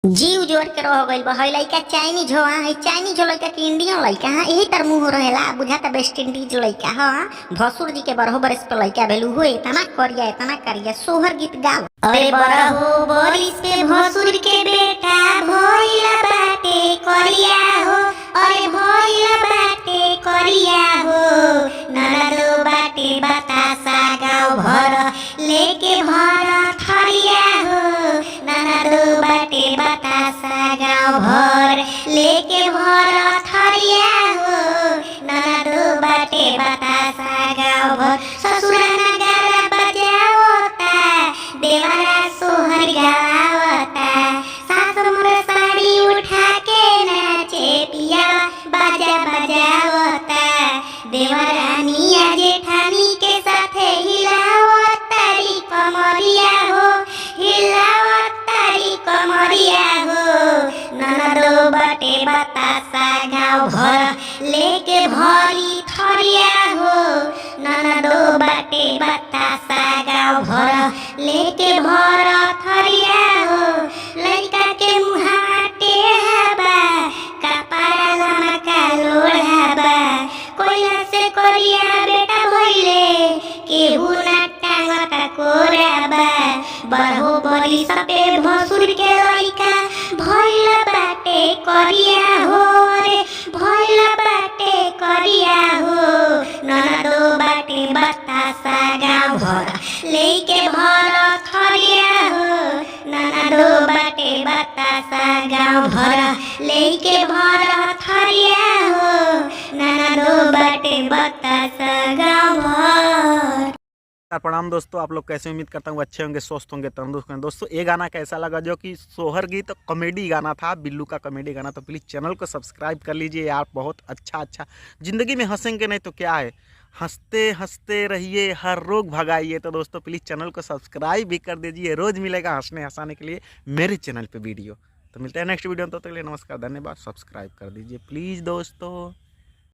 जीव जोड़ के रह गइल बा। हई लइका चाइनीज हो, हई चाइनीज हो लइका कि इंडियन लइका। हां यही तर मुंह रहेला, बुझाता वेस्ट इंडीज लइका। हां भसुर जी के बरहो बरस पे लइका भेलू हो। इतना करिया सोहर गीत गाओ। अरे बरहो बरिस पे भसुर के बेटा भइला बाटे करिया हो। अरे भइला बाटे करिया हो। ननदो बाटे बतासा गाँव भर लेके भर थरिया हो। ननदो बाटे बतासा गाँव भर लेके भर थरिया हो। ननदो बाटे बतासा गाँव भर ससुरा नगारा बजावता देवरा सोहर गावता। सास मोर साड़ी उठा के नाचे पिया बाजा बजावता। देवरानिया जेठानी के साथे हिलावतारी कमरिया हो। हिलावतारी कमरिया हो। ननदो बाटे बतासा गाँव भर लेके भरी थरिया हो। ननदो बाटे बतासा गाँव भर लेके भर थरिया हो। लइका के मुहा टेढ़ा बा कपारा लमका लोढ़ा बा। कोइला से करिया बेटा भइले केहू ना टांगता कोरा बा। बरहो बरिस पे भसुर के लइका भइला बाटे करिया हो। रे भइला बाटे करिया हो। ननदो बाटे बतासा गाँव भर लेके भर थरिया हो। ननदो बाटे बतासा गाँव भर लेके भर थरिया हो। ननदो बाटे बतासा गाँव भर। प्रणाम दोस्तों, आप लोग कैसे? उम्मीद करता हूँ अच्छे होंगे, स्वस्थ होंगे, तंदुरुस्त होंगे। दोस्तों ये गाना कैसा लगा? जो कि सोहर गीत कॉमेडी गाना था, बिल्लू का कॉमेडी गाना। तो प्लीज़ चैनल को सब्सक्राइब कर लीजिए यार। बहुत अच्छा ज़िंदगी में हंसेंगे नहीं तो क्या है, हंसते हंसते रहिए, हर रोग भगाइए। तो दोस्तों प्लीज़ चैनल को सब्सक्राइब भी कर दीजिए। रोज़ मिलेगा हंसने हंसाने के लिए मेरे चैनल पर वीडियो। तो मिलते हैं नेक्स्ट वीडियो में, तो तक के लिए नमस्कार, धन्यवाद। सब्सक्राइब कर दीजिए प्लीज़ दोस्तों।